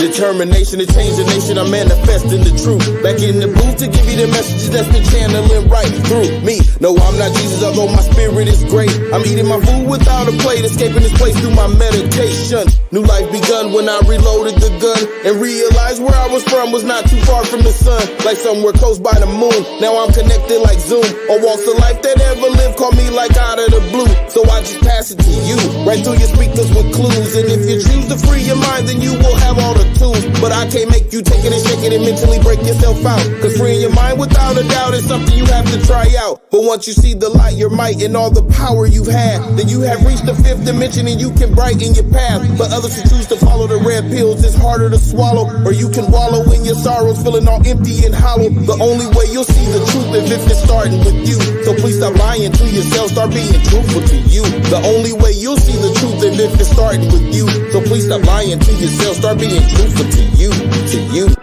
Determination to change the nation, I'm manifesting the truth. Back in the booth to give you the messages that's been channeling right through me. No, I'm not Jesus, although my spirit is great. I'm eating my food without a plate, escaping this place through my meditation. New life begun when I reloaded the gun and realized where I was from was not too far from the sun. Like somewhere close by the moon, now I'm connected like Zoom. On walks of life that ever lived call me like out of the blue. So I just pass it to you, right through your speakers with clues. And if you choose to free your mind, then you will have all the tools. But I can't make you take it and shake it and mentally break yourself out. Cause freeing your mind without a doubt is something you have to try out. But once you see the light, your might, and all the power you've had, then you have reached the fifth dimension and you can brighten your path. But others who choose to follow the red pills, it's harder to swallow. Or you can wallow in your sorrows, feeling all empty and hollow. The only way you'll see the truth is if it's starting with you. So please stop lying to yourself, start being truthful to you. The only way you'll see the truth is if it's starting with you. So please stop lying to yourself, start being truthful to you, to you.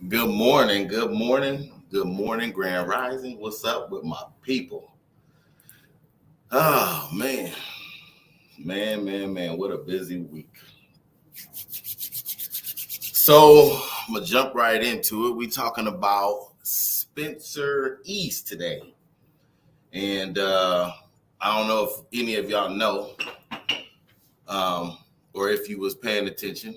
Good morning, good morning, good morning, Grand Rising. What's up with my people? Oh, man, what a busy week. So I'm gonna jump right into it. We're talking about Spencer East today. And I don't know if any of y'all know, or if you was paying attention,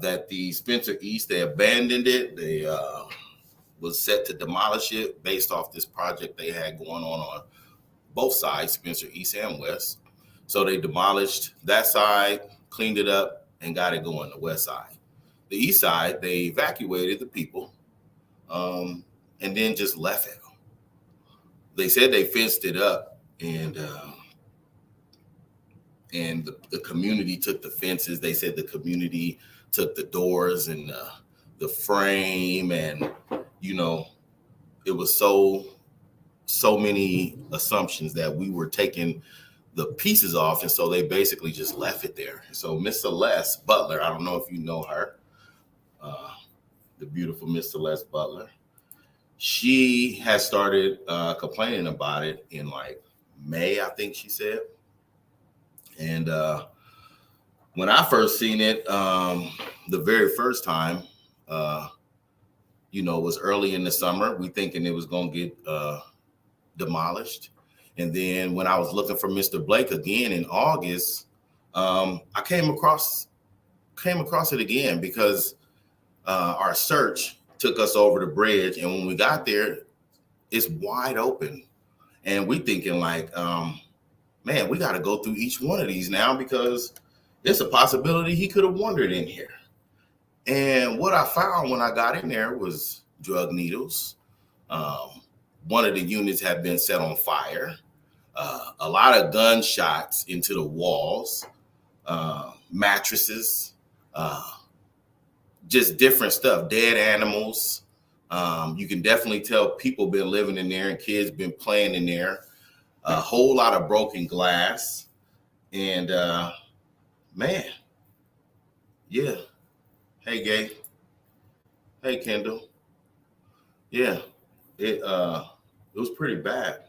that the Spencer East, they abandoned it. They was set to demolish it based off this project they had going on both sides, Spencer East and West. So they demolished that side, cleaned it up, and got it going, the west side. The east side, they evacuated the people and then just left it. They said they fenced it up, and the community took the fences. They said the community took the doors and the frame, and it was so many assumptions that we were taking the pieces off, and so they basically just left it there. So Miss Celeste Butler, I don't know if you know her, the beautiful Miss Celeste Butler, she has started complaining about it in like May, I think she said. And when I first seen it, the very first time, was early in the summer. We thinking it was going to get demolished. And then when I was looking for Mr. Blake again in August, I came across it again because our search took us over the bridge. And when we got there, it's wide open. And we thinking like, man, we got to go through each one of these now because it's a possibility he could have wandered in here. And what I found when I got in there was drug needles. One of the units had been set on fire. A lot of gunshots into the walls, mattresses, just different stuff, dead animals. You can definitely tell people been living in there and kids been playing in there. A whole lot of broken glass. And man, yeah. Hey, Gay. Hey, Kendall. Yeah, it was pretty bad.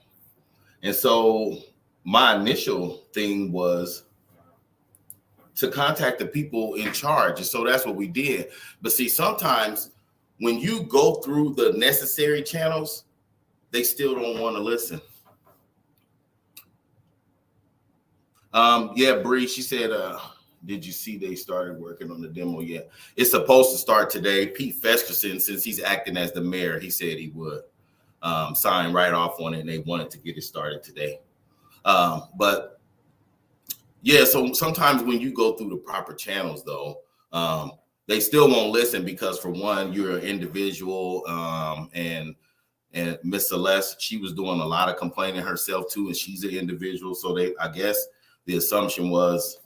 And so my initial thing was to contact the people in charge. And so that's what we did. But see, sometimes when you go through the necessary channels, they still don't want to listen. Yeah, Bree, she said, did you see they started working on the demo yet? It's supposed to start today. Pete Festerson, since he's acting as the mayor, he said he would sign right off on it, and they wanted to get it started today. But yeah, so sometimes when you go through the proper channels, though, they still won't listen because, for one, you're an individual, and And Miss Celeste, she was doing a lot of complaining herself too, and she's an individual. So I guess the assumption was,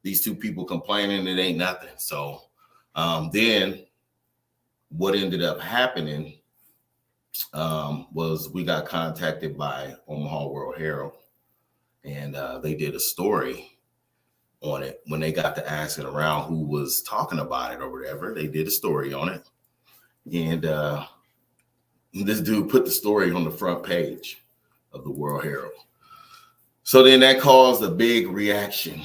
these two people complaining, it ain't nothing. So then what ended up happening was we got contacted by Omaha World Herald, and they did a story on it. When they got to asking around who was talking about it or whatever, they did a story on it. And this dude put the story on the front page of the World Herald. So then that caused a big reaction.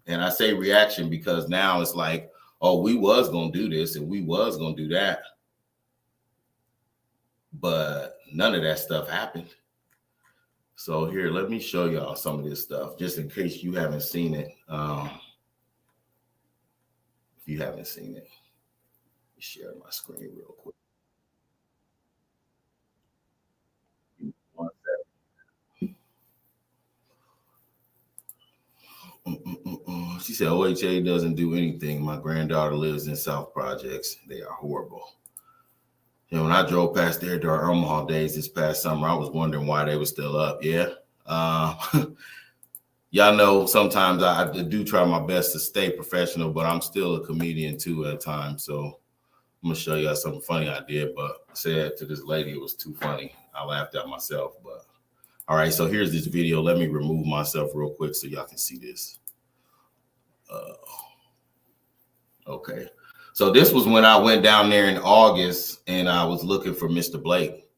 And I say reaction because now it's like, oh, we was going to do this and we was going to do that. But none of that stuff happened. So here, let me show y'all some of this stuff, just in case you haven't seen it. If you haven't seen it, let me share my screen real quick. One second. She said, OHA doesn't do anything. My granddaughter lives in South Projects. They are horrible. When I drove past there during Omaha days this past summer, I was wondering why they were still up. Yeah. Y'all know sometimes I do try my best to stay professional, but I'm still a comedian too at times. So I'm going to show y'all something funny I did, but I said to this lady, it was too funny. I laughed at myself, but all right. So here's this video. Let me remove myself real quick so y'all can see this. Okay. So this was when I went down there in August and I was looking for Mr. Blake.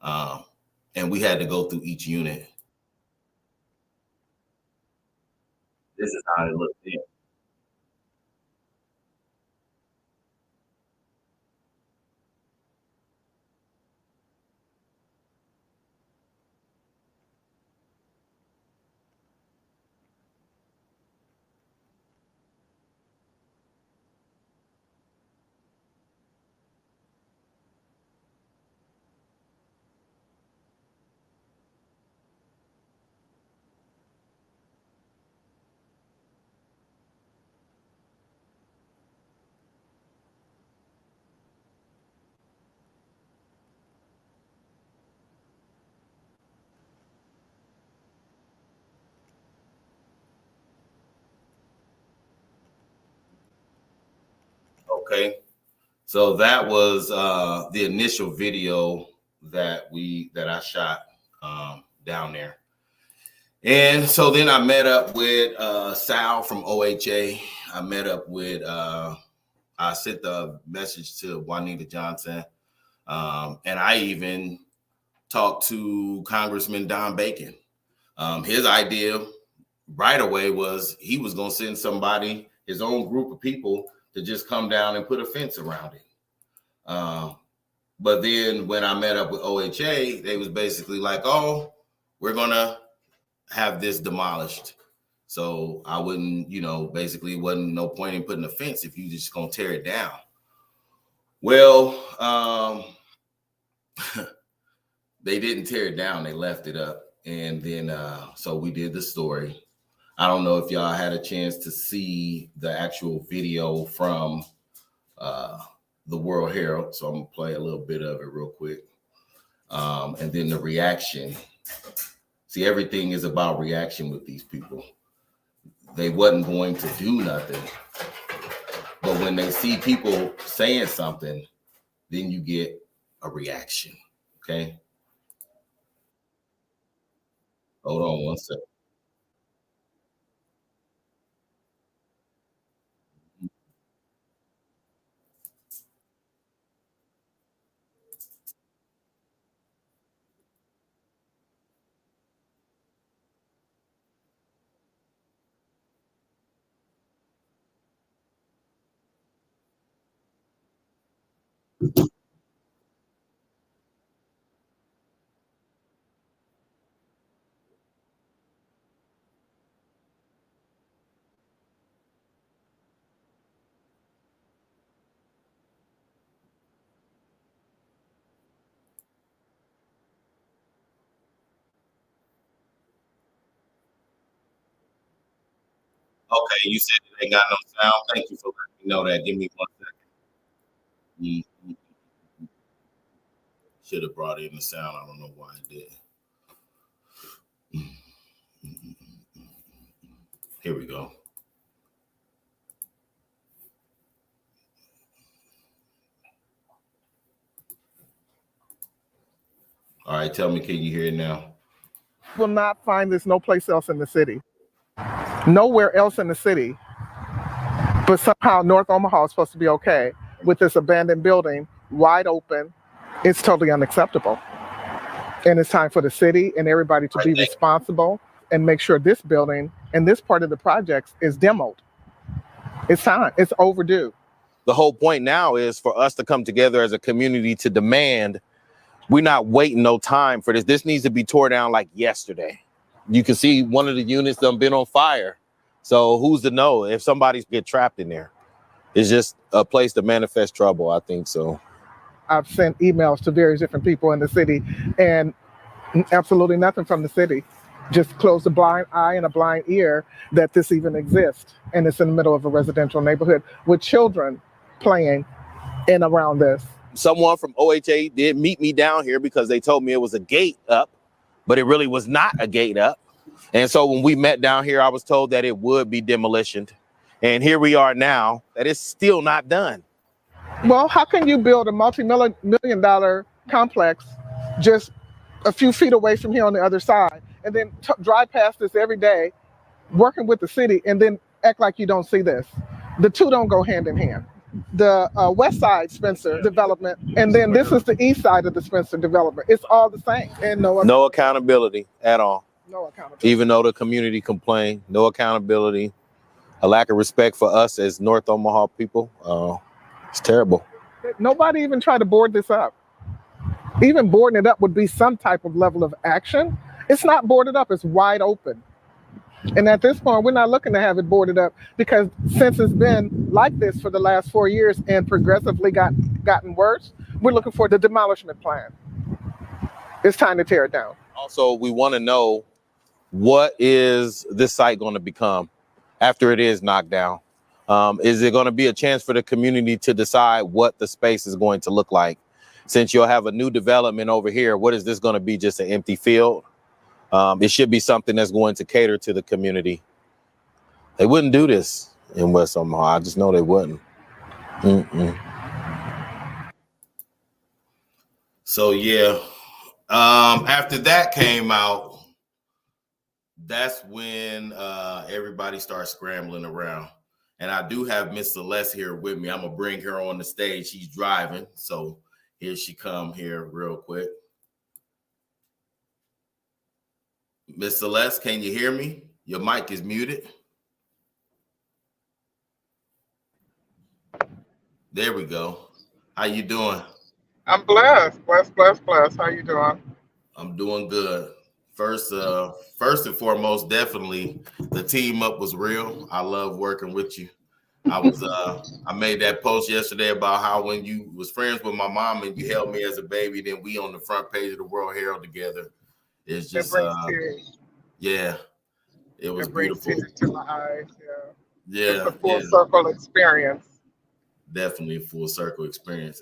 And we had to go through each unit. This is how it looked then. Okay. So that was the initial video that I shot down there. And so then I met up with Sal from OHA. I met up with I sent the message to Juanita Johnson. And I even talked to Congressman Don Bacon. His idea right away was he was going to send somebody, his own group of people, to just come down and put a fence around it. But then when I met up with OHA, they was basically like, oh, we're going to have this demolished. So I wouldn't, basically wasn't no point in putting a fence if you just going to tear it down. Well, they didn't tear it down. They left it up. And then, so we did the story. I don't know if y'all had a chance to see the actual video from the World Herald. So I'm going to play a little bit of it real quick. And then the reaction. See, everything is about reaction with these people. They wasn't going to do nothing. But when they see people saying something, then you get a reaction. Okay. Hold on one second. Okay, you said it ain't got no sound. Thank you for letting me know that. Give me 1 second. Should have brought in the sound. I don't know why it did. Here we go. All right, tell me, can you hear it now? Will not find this no place else in the city. Nowhere else in the city. But somehow North Omaha is supposed to be okay with this abandoned building, wide open. It's totally unacceptable. And it's time for the city and everybody to be responsible and make sure this building and this part of the project is demoed. It's time. It's overdue. The whole point now is for us to come together as a community to demand. We're not waiting no time for this. This needs to be tore down like yesterday. You can see one of the units done been on fire. So who's to know if somebody's get trapped in there? It's just a place to manifest trouble, I think so. I've sent emails to various different people in the city and absolutely nothing from the city. Just close a blind eye and a blind ear that this even exists. And it's in the middle of a residential neighborhood with children playing in around this. Someone from OHA did meet me down here because they told me it was a gate up, but it really was not a gate up. And so when we met down here, I was told that it would be demolished. And here we are now, that it's still not done. Well, how can you build a multi-million dollar complex just a few feet away from here on the other side and then drive past this every day, working with the city, and then act like you don't see this? The two don't go hand in hand. The west side Spencer development, and then this is the east side of the Spencer development. It's all the same. And no accountability at all. No accountability. Even though the community complained, no accountability, a lack of respect for us as North Omaha people. It's terrible. Nobody even tried to board this up. Even boarding it up would be some type of level of action. It's not boarded up, it's wide open. And at this point, we're not looking to have it boarded up because since it's been like this for the last 4 years and progressively gotten worse, we're looking for the demolishment plan. It's time to tear it down. Also, we want to know, what is this site going to become after it is knocked down? Is it going to be a chance for the community to decide what the space is going to look like? Since you'll have a new development over here, what is this going to be, just an empty field? It should be something that's going to cater to the community. They wouldn't do this in West Omaha. I just know they wouldn't. So, yeah, after that came out, that's when everybody starts scrambling around. And I do have Miss Celeste here with me. I'm going to bring her on the stage. She's driving. So here she come here real quick. Miss Celeste, can you hear me? Your mic is muted. There we go. How you doing? I'm blessed. Blessed. How you doing? I'm doing good. First and foremost, definitely the team up was real. I love working with you. I made that post yesterday about how when you was friends with my mom and you held me as a baby, then we on the front page of the World Herald together. It's just yeah, it was beautiful. Tears to my eyes. Yeah, it's a full circle experience. Definitely a full circle experience.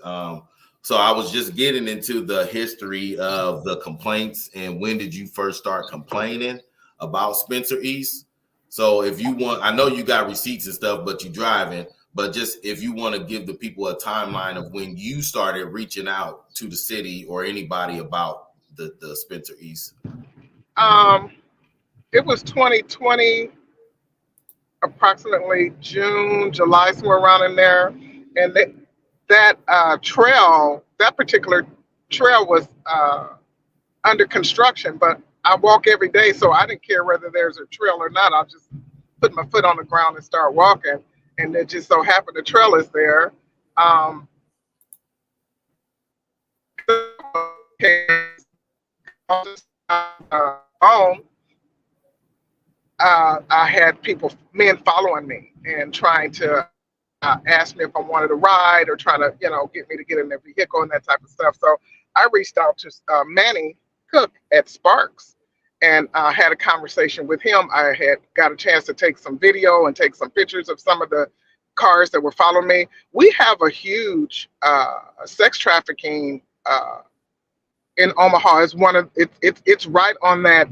So I was just getting into the history of the complaints and when did you first start complaining about Spencer East? So if you want, I know you got receipts and stuff, but you're driving, but just if you want to give the people a timeline of when you started reaching out to the city or anybody about the Spencer East. It was 2020, approximately June, July, somewhere around in there. And that particular trail was under construction, but I walk every day, so I didn't care whether there's a trail or not. I'll just put my foot on the ground and start walking. And it just so happened the trail is there. I had men following me and trying to ask me if I wanted a ride or trying to, get me to get in their vehicle and that type of stuff. So I reached out to Manny Cook at Sparks and had a conversation with him. I had got a chance to take some video and take some pictures of some of the cars that were following me. We have a huge sex trafficking in Omaha is one of it's right on that.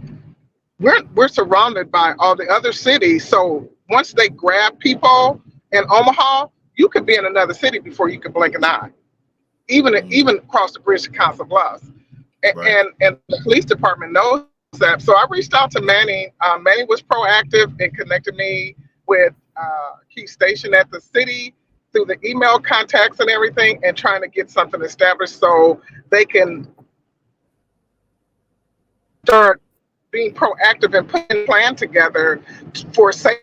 We're surrounded by all the other cities. So once they grab people in Omaha, you could be in another city before you could blink an eye. Even across the bridge to Council Bluffs. Right. And the police department knows that. So I reached out to Manny. Manny was proactive and connected me with Key Station at the city through the email contacts and everything, and trying to get something established so they can start being proactive and putting a plan together for safe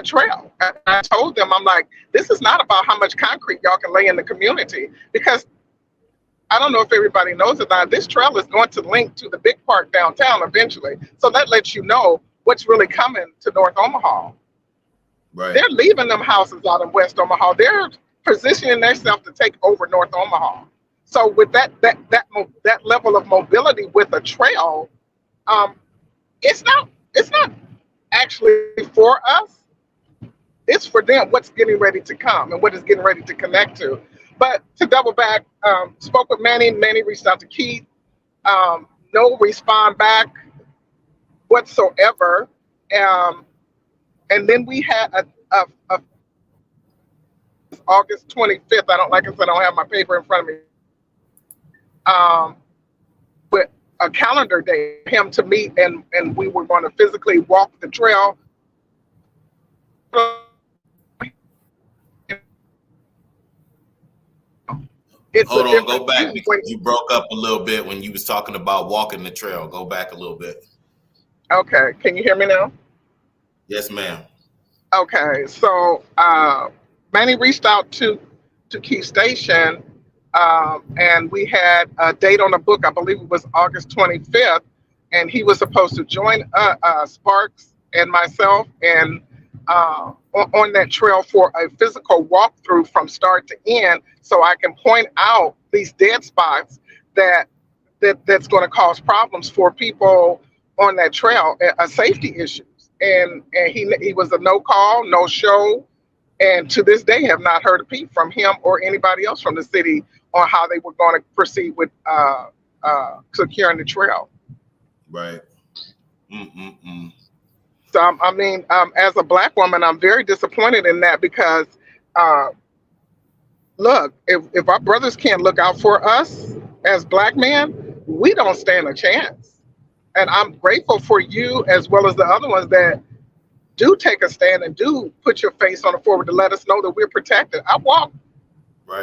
trail. I told them, I'm like, this is not about how much concrete y'all can lay in the community, because I don't know if everybody knows about this trail is going to link to the big park downtown eventually. So that lets you know what's really coming to North Omaha. Right. They're leaving them houses out in West Omaha. They're positioning themselves to take over North Omaha. So with that level of mobility with a trail, it's not actually for us. It's for them. What's getting ready to come and what is getting ready to connect to. But to double back, spoke with Manny. Manny reached out to Keith. No respond back whatsoever. And then we had a August 25th. Like I said, I don't have my paper in front of me. With a calendar day, for him to meet, and we were going to physically walk the trail. Hold on, go back because you broke up a little bit when you was talking about walking the trail. Go back a little bit. Okay, can you hear me now? Yes, ma'am. Okay, so Manny reached out to Key Station, and we had a date on the book. I believe it was August 25th, and he was supposed to join Sparks and myself and on that trail for a physical walkthrough from start to end, so I can point out these dead spots that's going to cause problems for people on that trail, safety issues. And he was a no call, no show, and to this day have not heard a peep from him or anybody else from the city on how they were going to proceed with securing the trail. Right. So I mean, as a Black woman, I'm very disappointed in that, because look, if our brothers can't look out for us as Black men, we don't stand a chance. And I'm grateful for you as well as the other ones that do take a stand and do put your face on the forward to let us know that we're protected. I walk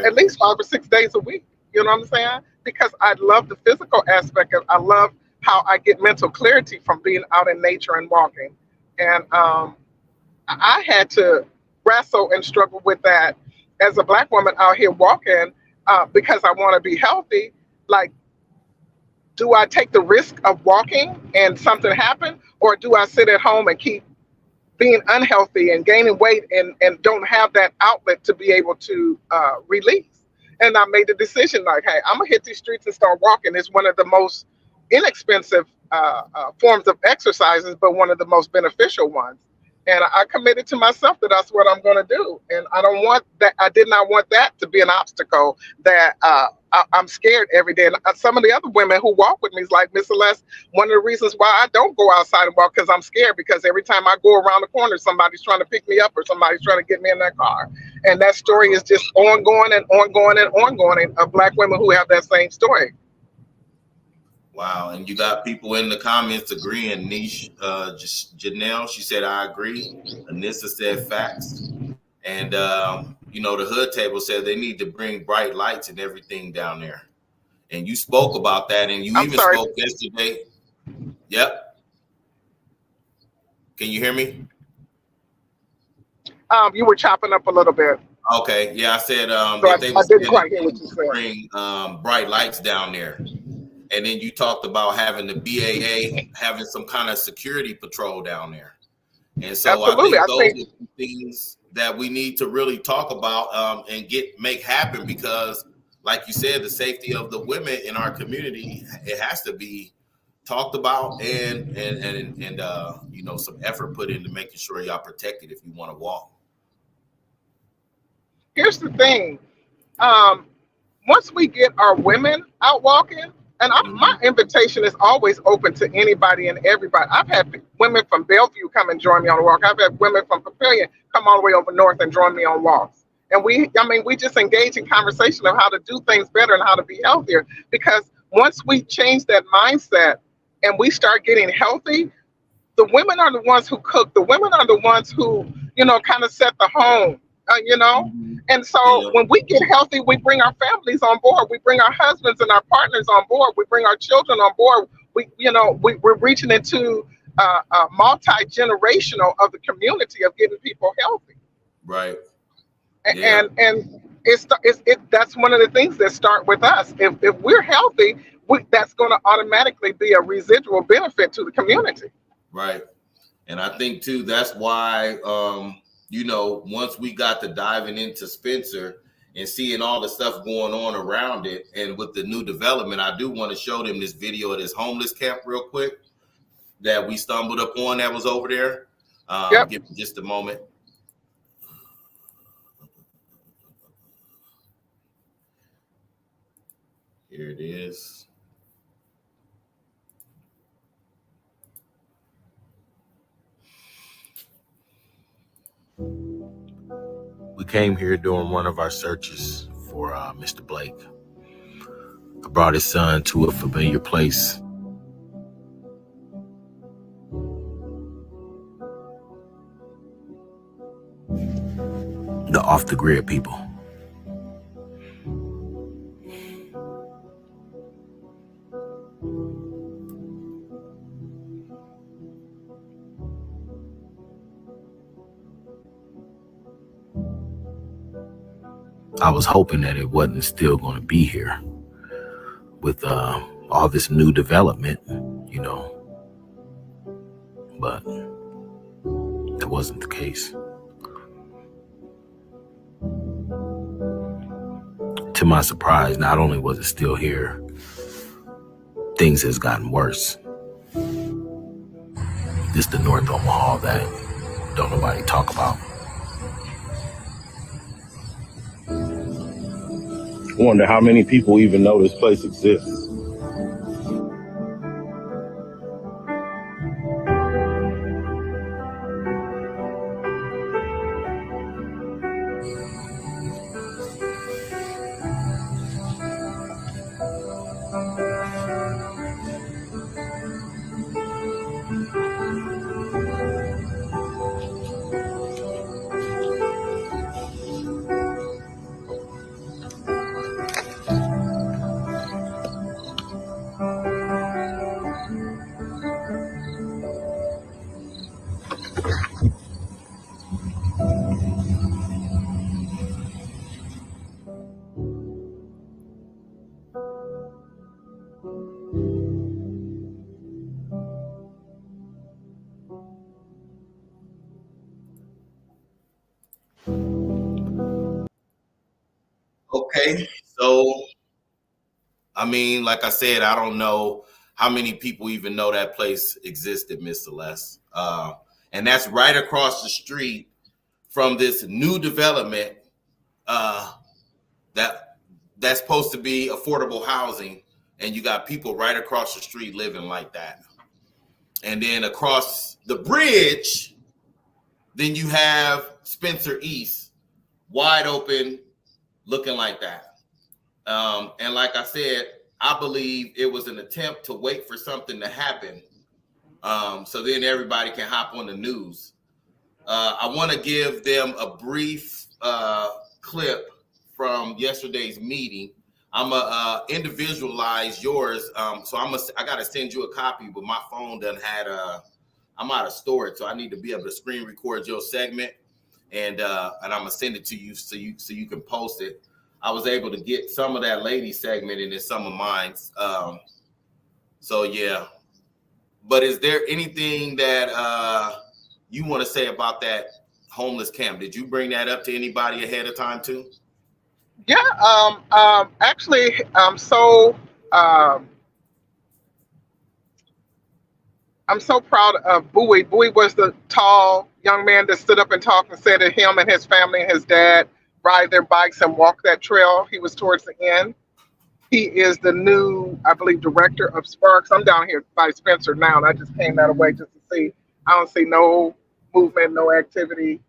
at least 5 or 6 days a week. You know what I'm saying? Because I love the physical aspect of. I love how I get mental clarity from being out in nature and walking. And I had to wrestle and struggle with that as a Black woman out here walking, because I want to be healthy. Like, do I take the risk of walking and something happen, or do I sit at home and keep being unhealthy and gaining weight and don't have that outlet to be able to release? And I made the decision, like, hey, I'm gonna hit these streets and start walking. It's one of the most inexpensive forms of exercises, but one of the most beneficial ones. And I committed to myself that that's what I'm going to do. And I don't want that. I did not want that to be an obstacle that I'm scared every day. And some of the other women who walk with me is like, Miss Celeste, one of the reasons why I don't go outside and walk, because I'm scared, because every time I go around the corner, somebody's trying to pick me up or somebody's trying to get me in that car. And that story is just ongoing and ongoing and ongoing of Black women who have that same story. Wow, and you got people in the comments agreeing. Niche, Janelle, she said, I agree. Anissa said facts. And, you know, the Hood Table said they need to bring bright lights and everything down there. And you spoke about that, and you spoke yesterday. Yep. Can you hear me? You were chopping up a little bit. Okay, yeah, I said so I didn't quite hear what you said. Bring bright lights down there. And then you talked about having the BAA having some kind of security patrol down there. And so Absolutely. I think those are things that we need to really talk about and make happen, because like you said, the safety of the women in our community, it has to be talked about and you know, some effort put into making sure y'all protected if you want to walk. Here's the thing. Once we get our women out walking, And my invitation is always open to anybody and everybody. I've had women from Bellevue come and join me on a walk. I've had women from Papillion come all the way over north and join me on walks. And we just engage in conversation of how to do things better and how to be healthier. Because once we change that mindset and we start getting healthy, the women are the ones who cook. The women are the ones who, kind of set the home, And so Yeah. when we get healthy, we bring our families on board. We bring our husbands and our partners on board. We bring our children on board. We're reaching into multi-generational of the community of getting people healthy. Right. Yeah. And that's one of the things that start with us. If we're healthy, that's going to automatically be a residual benefit to the community. Right. And I think too, that's why, once we got to diving into Spencer and seeing all the stuff going on around it, and with the new development, I do want to show them this video of this homeless camp real quick that we stumbled upon that was over there. Yep. Give me just a moment. Here it is. We came here during one of our searches for Mr. Blake. I brought his son to a familiar place. The off-the-grid people. I was hoping that it wasn't still going to be here with all this new development, but that wasn't the case. To my surprise, not only was it still here, things has gotten worse. This the North Omaha that don't nobody talk about. I wonder how many people even know this place exists. Okay, so like I said, I don't know how many people even know that place existed, Miss Celeste. And that's right across the street from this new development that's supposed to be affordable housing, and you got people right across the street living like that. And then across the bridge, then you have Spencer East, wide open, looking like that. And like I said, I believe it was an attempt to wait for something to happen, so then everybody can hop on the news. I want to give them a brief clip from yesterday's meeting. I'm gonna individualize yours, so I gotta send you a copy, but my phone doesn't have I'm out of storage, so I need to be able to screen record your segment, and I'm gonna send it to you so you can post it. I was able to get some of that lady segment and then some of mine. So yeah. But is there anything that you want to say about that homeless camp? Did you bring that up to anybody ahead of time too? Yeah. Actually, I'm so proud of Bowie. Bowie was the tall young man that stood up and talked and said that him and his family and his dad ride their bikes and walk that trail. He was towards the end. He is the new, I believe, director of Sparks. I'm down here by Spencer now, and I just came that way just to see. I don't see no movement, no activity.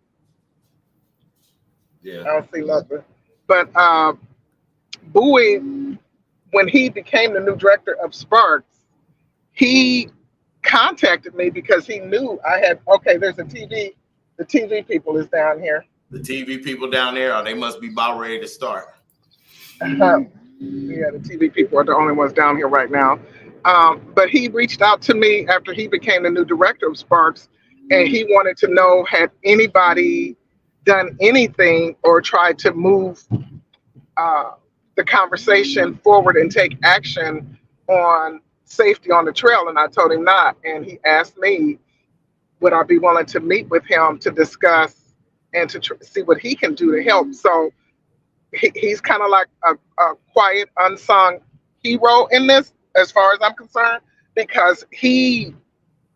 Yeah. I don't see nothing. But Bowie, when he became the new director of Sparks, he contacted me because he knew I had, okay, there's a TV. The TV people is down here. The TV people down there, they must be about ready to start. Yeah, the TV people are the only ones down here right now. But he reached out to me after he became the new director of Sparks, and he wanted to know had anybody done anything or tried to move the conversation forward and take action on safety on the trail. And I told him not. And he asked me, would I be willing to meet with him to discuss and to see what he can do to help? So he's kind of like a quiet, unsung hero in this, as far as I'm concerned, because he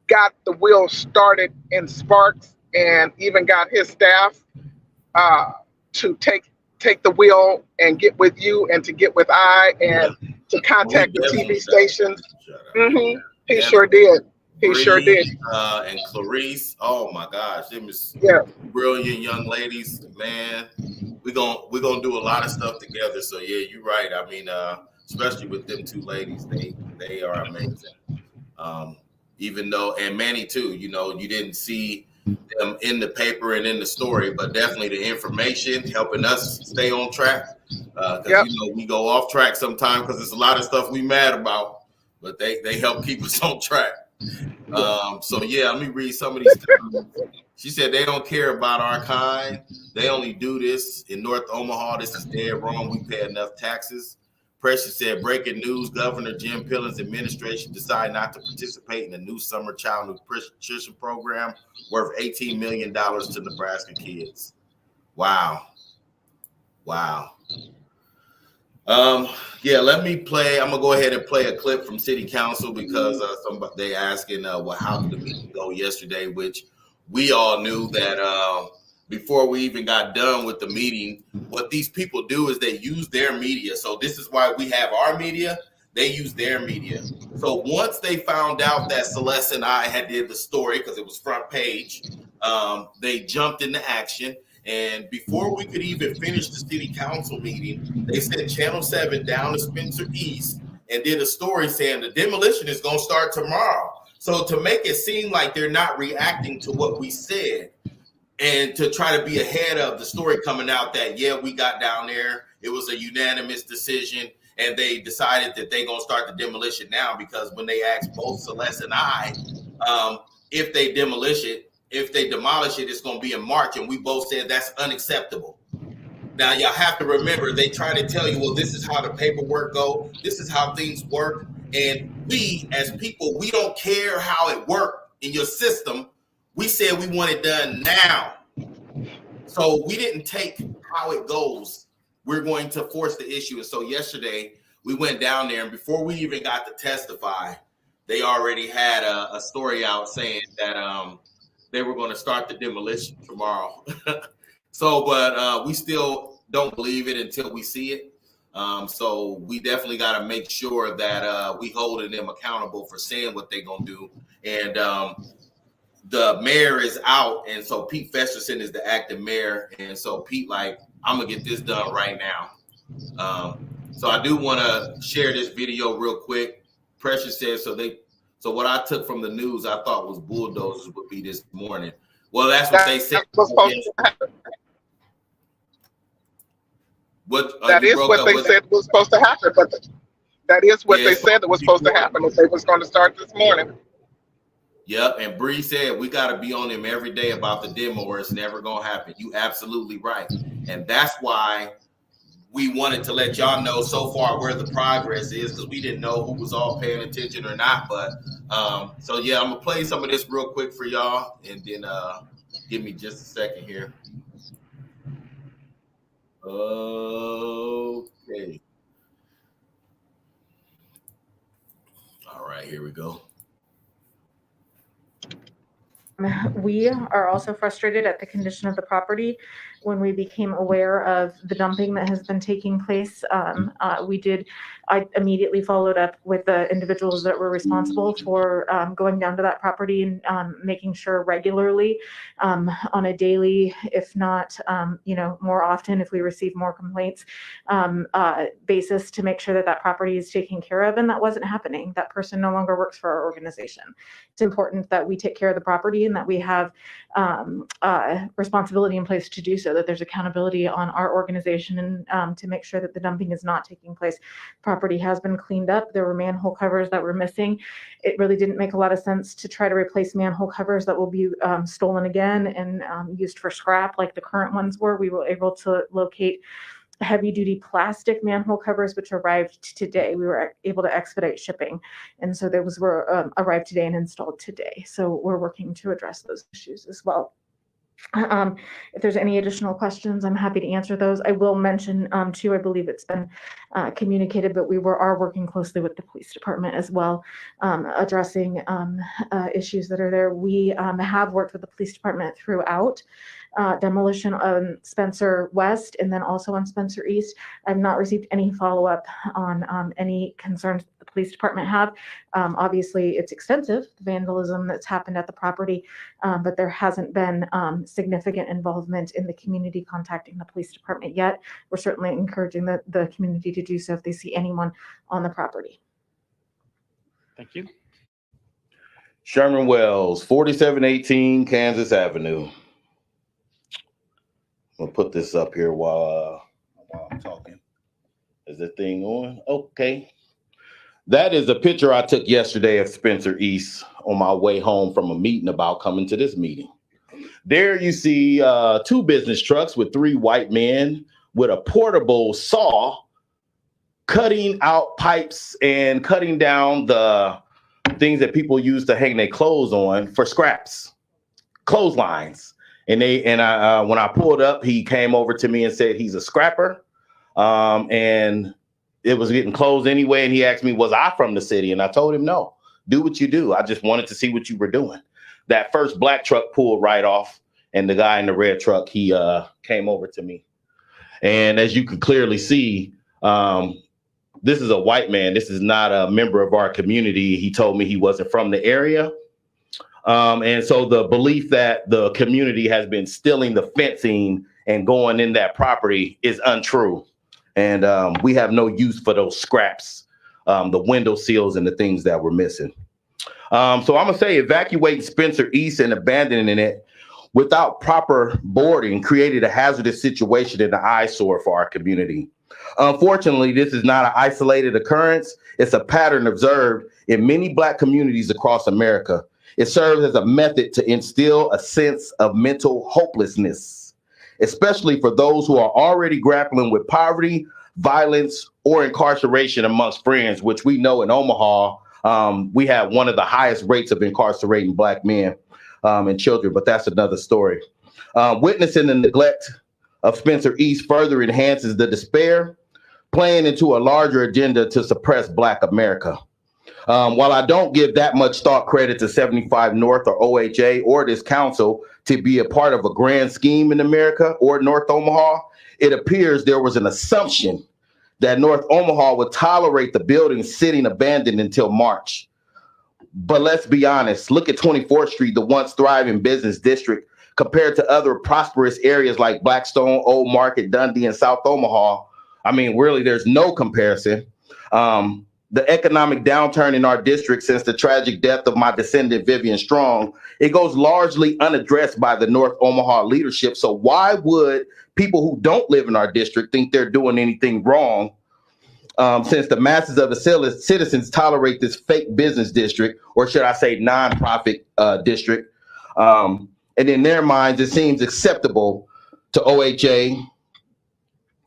got the wheel started in Sparks and even got his staff to take the wheel and get with you and to get with I and to contact the TV stations. He sure did. He sure did. And Clarice, oh my gosh, them is brilliant young ladies, man. We're gonna do a lot of stuff together. So yeah, you're right. I mean, especially with them two ladies, they are amazing. Even though, and Manny too, you know, you didn't see them in the paper and in the story, but definitely the information helping us stay on track. Because you know, we go off track sometimes because there's a lot of stuff we mad about, but they help keep us on track. So yeah, let me read some of these comments. She said they don't care about our kind. They only do this in North Omaha. This is dead wrong. We pay enough taxes. Precious said, breaking news, Governor Jim Pillen's administration decided not to participate in the new summer child nutrition program worth $18 million to Nebraska kids. Wow. Yeah, let me play. I'm gonna go ahead and play a clip from City Council because they asking, well, how did the meeting go yesterday? Which we all knew that before we even got done with the meeting, what these people do is they use their media. So this is why we have our media. They use their media. So once they found out that Celeste and I had did the story because it was front page, they jumped into action. And before we could even finish the city council meeting, they sent Channel 7 down to Spencer East and did a story saying the demolition is going to start tomorrow. So to make it seem like they're not reacting to what we said and to try to be ahead of the story coming out that, yeah, we got down there, it was a unanimous decision, and they decided that they're going to start the demolition now because when they asked both Celeste and I if they demolish it, if they demolish it, it's going to be in March. And we both said that's unacceptable. Now, y'all have to remember, they try to tell you, well, this is how the paperwork go. This is how things work. And we, as people, we don't care how it worked in your system. We said we want it done now. So we didn't take how it goes. We're going to force the issue. And so yesterday, we went down there, and before we even got to testify, they already had a story out saying that they were going to start the demolition tomorrow. So, but we still don't believe it until we see it. So we definitely got to make sure that we holding them accountable for saying what they're going to do. And the mayor is out. And so Pete Festerson is the acting mayor. And so Pete, like, I'm going to get this done right now. So I do want to share this video real quick. Precious says, so what I took from the news, I thought was bulldozers would be this morning. Well, that's what they said. That is what they said was supposed to happen, but that is what they said that was supposed to happen if they was going to start this morning. Yep, and Bree said we got to be on them every day about the demo or it's never going to happen. You absolutely right. And that's why we wanted to let y'all know so far where the progress is because we didn't know who was all paying attention or not. But so, yeah, I'm going to play some of this real quick for y'all and then give me just a second here. Okay. All right, here we go. We are also frustrated at the condition of the property. When we became aware of the dumping that has been taking place, I immediately followed up with the individuals that were responsible for going down to that property and making sure regularly, on a daily, if not, more often if we receive more complaints, basis, to make sure that that property is taken care of. And that wasn't happening. That person no longer works for our organization. It's important that we take care of the property and that we have responsibility in place to do so, that there's accountability on our organization and to make sure that the dumping is not taking place. Property has been cleaned up. There were manhole covers that were missing. It really didn't make a lot of sense to try to replace manhole covers that will be stolen again and used for scrap like the current ones were. We were able to locate heavy duty plastic manhole covers, which arrived today. We were able to expedite shipping. And so those were arrived today and installed today. So we're working to address those issues as well. If there's any additional questions, I'm happy to answer those. I will mention too, I believe it's been communicated, but we are working closely with the police department as well, addressing issues that are there. We have worked with the police department throughout demolition on Spencer West and then also on Spencer East. I've not received any follow-up on any concerns the police department have. Obviously, it's extensive, the vandalism that's happened at the property, but there hasn't been significant involvement in the community contacting the police department yet. We're certainly encouraging the community to do so if they see anyone on the property. Thank you. Sherman Wells, 4718 Kansas Avenue. I'm gonna put this up here while I'm talking. Is the thing on? Okay. That is a picture I took yesterday of Spencer East on my way home from a meeting about coming to this meeting. There you see 2 business trucks with 3 white men with a portable saw cutting out pipes and cutting down the things that people use to hang their clothes on for scraps, clotheslines. And when I pulled up, he came over to me and said he's a scrapper. And it was getting closed anyway. And he asked me, was I from the city? And I told him, no, do what you do. I just wanted to see what you were doing. That first black truck pulled right off. And the guy in the red truck, he came over to me. And as you can clearly see, this is a white man. This is not a member of our community. He told me he wasn't from the area. And so the belief that the community has been stealing the fencing and going in that property is untrue. And we have no use for those scraps, the window seals and the things that were missing. So I'm going to say evacuating Spencer East and abandoning it without proper boarding created a hazardous situation and an eyesore for our community. Unfortunately, this is not an isolated occurrence. It's a pattern observed in many Black communities across America. It serves as a method to instill a sense of mental hopelessness, especially for those who are already grappling with poverty, violence, or incarceration amongst friends, which we know in Omaha, we have one of the highest rates of incarcerating Black men and children, but that's another story. Witnessing the neglect of Spencer East further enhances the despair, playing into a larger agenda to suppress Black America. While I don't give that much thought credit to 75 North or OHA or this council to be a part of a grand scheme in America or North Omaha, it appears there was an assumption that North Omaha would tolerate the building sitting abandoned until March. But let's be honest, look at 24th Street, the once thriving business district, compared to other prosperous areas like Blackstone, Old Market, Dundee, and South Omaha. I mean, really, there's no comparison. The economic downturn in our district since the tragic death of my descendant, Vivian Strong, it goes largely unaddressed by the North Omaha leadership. So why would people who don't live in our district think they're doing anything wrong since the masses of the citizens tolerate this fake business district, or should I say nonprofit district? And in their minds, it seems acceptable to OHA,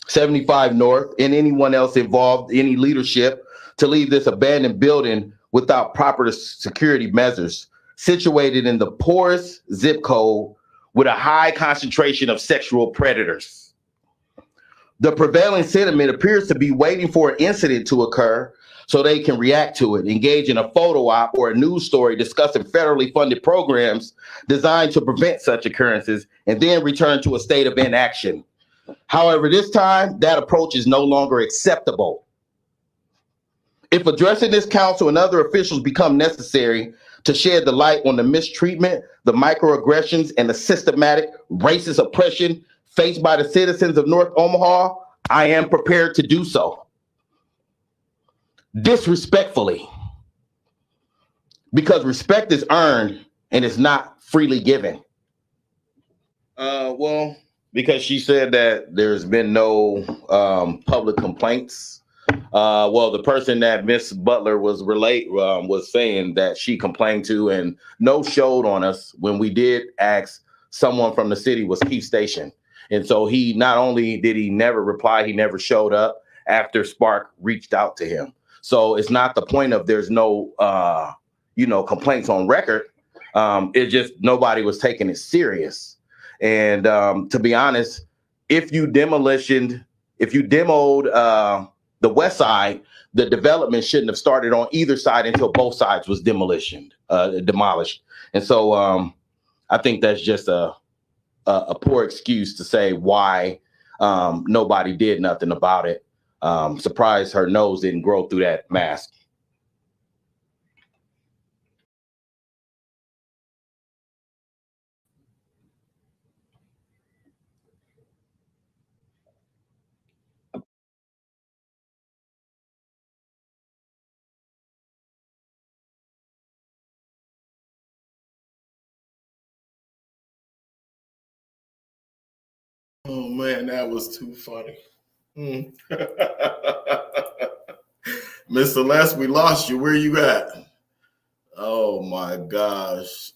75 North, and anyone else involved, any leadership, to leave this abandoned building without proper security measures, situated in the poorest zip code with a high concentration of sexual predators. The prevailing sentiment appears to be waiting for an incident to occur so they can react to it, engage in a photo op or a news story discussing federally funded programs designed to prevent such occurrences, and then return to a state of inaction. However, this time, that approach is no longer acceptable. If addressing this council and other officials become necessary to shed the light on the mistreatment, the microaggressions, and the systematic racist oppression faced by the citizens of North Omaha, I am prepared to do so. Disrespectfully, because respect is earned and is not freely given. Well, because she said that there's been no public complaints. Well, the person that Miss Butler was saying that she complained to and no showed on us when we did ask someone from the city was Keith Station. And so he not only did he never reply, he never showed up after Spark reached out to him. So it's not the point of there's no, complaints on record. It just nobody was taking it serious. And to be honest, if you demoed the west side, the development shouldn't have started on either side until both sides was demolished. And so I think that's just a poor excuse to say why nobody did nothing about it. Surprised her nose didn't grow through that mask. Oh man, that was too funny. Miss Celeste, we lost you. Where you at? Oh my gosh.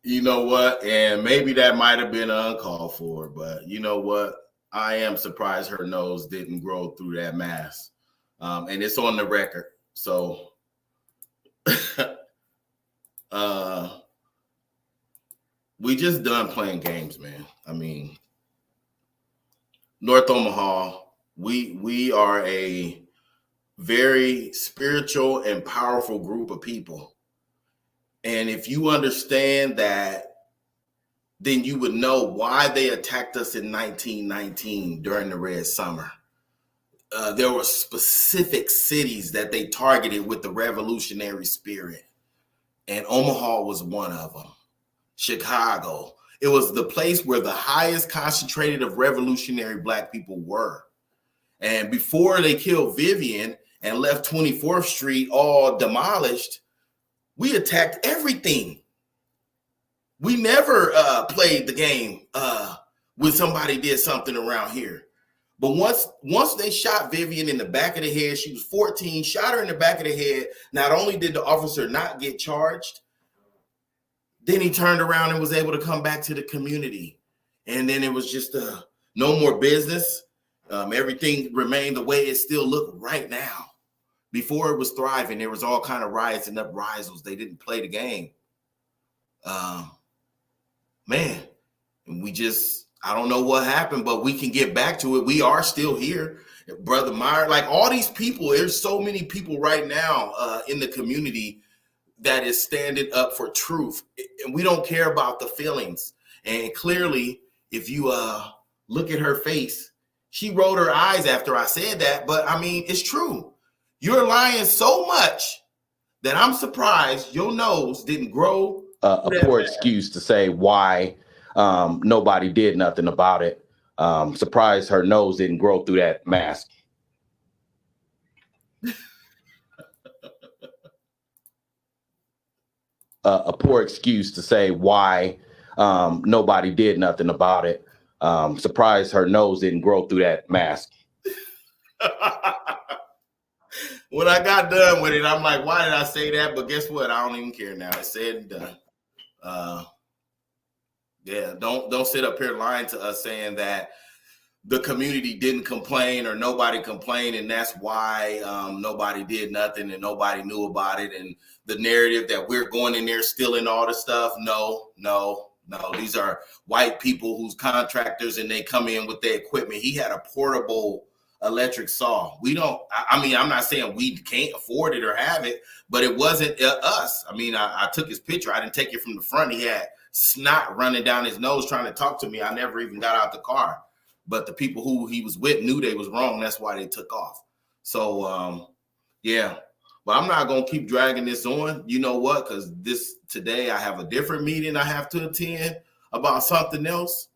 You know what? And maybe that might have been uncalled for, but you know what? I am surprised her nose didn't grow through that mask. And it's on the record. So we just done playing games, man. I mean, North Omaha, we are a very spiritual and powerful group of people. And if you understand that, then you would know why they attacked us in 1919 during the Red Summer. There were specific cities that they targeted with the revolutionary spirit. And Omaha was one of them. Chicago. It was the place where the highest concentrated of revolutionary Black people were. And before they killed Vivian and left 24th Street all demolished, we attacked everything. We never played the game when somebody did something around here. But once they shot Vivian in the back of the head, she was 14, shot her in the back of the head. Not only did the officer not get charged, then he turned around and was able to come back to the community. And then it was just no more business. Everything remained the way it still looked right now. Before it was thriving, there was all kind of riots and uprisals. They didn't play the game. Man, I don't know what happened, but we can get back to it. We are still here. Brother Meyer, like all these people, there's so many people right now in the community that is standing up for truth. And we don't care about the feelings. And clearly, if you look at her face, she rolled her eyes after I said that. But I mean, it's true. You're lying so much that I'm surprised your nose didn't grow. A poor excuse to say why nobody did nothing about it. Surprised her nose didn't grow through that mask. A poor excuse to say why nobody did nothing about it. Surprised her nose didn't grow through that mask. When I got done with it, I'm like, why did I say that? But guess what? I don't even care now. It's said and done. Yeah, don't sit up here lying to us saying that the community didn't complain or nobody complained, and that's why nobody did nothing and nobody knew about it. And the narrative that we're going in there stealing all the stuff, no. These are white people who's contractors and they come in with their equipment. He had a portable electric saw. We don't, I mean, I'm not saying we can't afford it or have it, but it wasn't us. I mean, I took his picture. I didn't take it from the front. He had snot running down his nose trying to talk to me. I never even got out the car. But the people who he was with knew they was wrong. That's why they took off. So, yeah. But I'm not going to keep dragging this on. You know what? Because today I have a different meeting I have to attend about something else.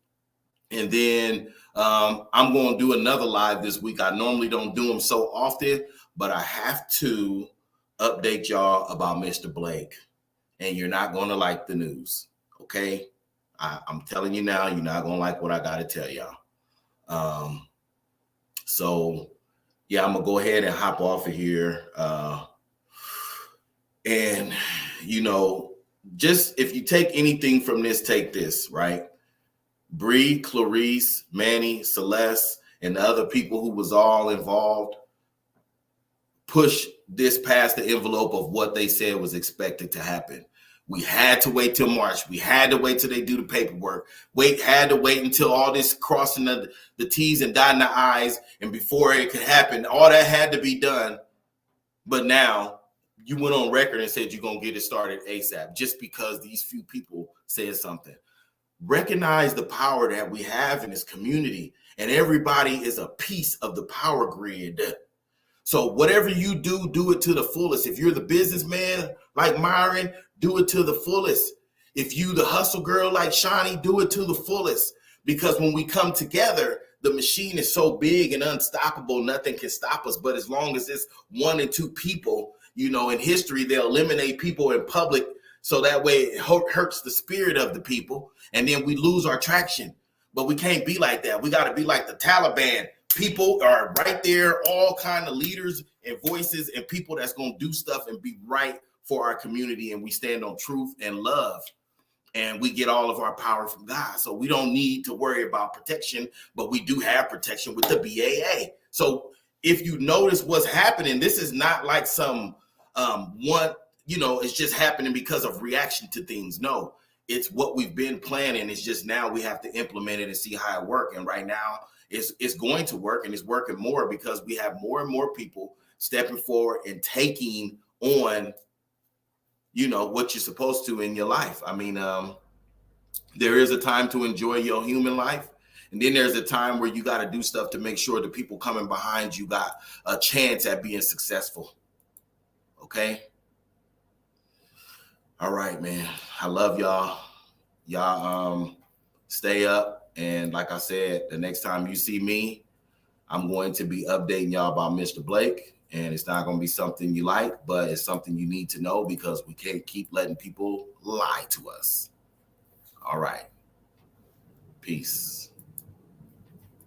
And then I'm going to do another live this week. I normally don't do them so often, but I have to update y'all about Mr. Blake. And you're not going to like the news, okay? I'm telling you now, you're not going to like what I got to tell y'all. So, yeah, I'm going to go ahead and hop off of here. And, you know, just if you take anything from this, take this, right? Bree, Clarice, Manny, Celeste, and the other people who was all involved push this past the envelope of what they said was expected to happen. We had to wait till March. We had to wait till they do the paperwork. Had to wait until all this crossing of the T's and dotting the I's, and before it could happen, all that had to be done. But now you went on record and said you're going to get it started ASAP just because these few people said something. Recognize the power that we have in this community, and everybody is a piece of the power grid. So whatever you do, do it to the fullest. If you're the businessman like Myron, do it to the fullest. If you the hustle girl like Shawnee, do it to the fullest. Because when we come together, the machine is so big and unstoppable, nothing can stop us. But as long as it's 1 and 2 people, you know, in history, they'll eliminate people in public. So that way it hurts the spirit of the people. And then we lose our traction. But we can't be like that. We got to be like the Taliban. People are right there, all kind of leaders and voices and people that's going to do stuff and be right for our community. And we stand on truth and love. And we get all of our power from God. So we don't need to worry about protection, but we do have protection with the BAA. So if you notice what's happening, this is not like some it's just happening because of reaction to things. No, it's what we've been planning. It's just now we have to implement it and see how it works. And right now it's going to work, and it's working more because we have more and more people stepping forward and taking on, you know, what you're supposed to in your life. I mean, there is a time to enjoy your human life. And then there's a time where you got to do stuff to make sure the people coming behind you got a chance at being successful. Okay. All right, man. I love y'all. Y'all stay up. And like I said, the next time you see me, I'm going to be updating y'all about Mr. Blake. And it's not going to be something you like, but it's something you need to know because we can't keep letting people lie to us. All right. Peace.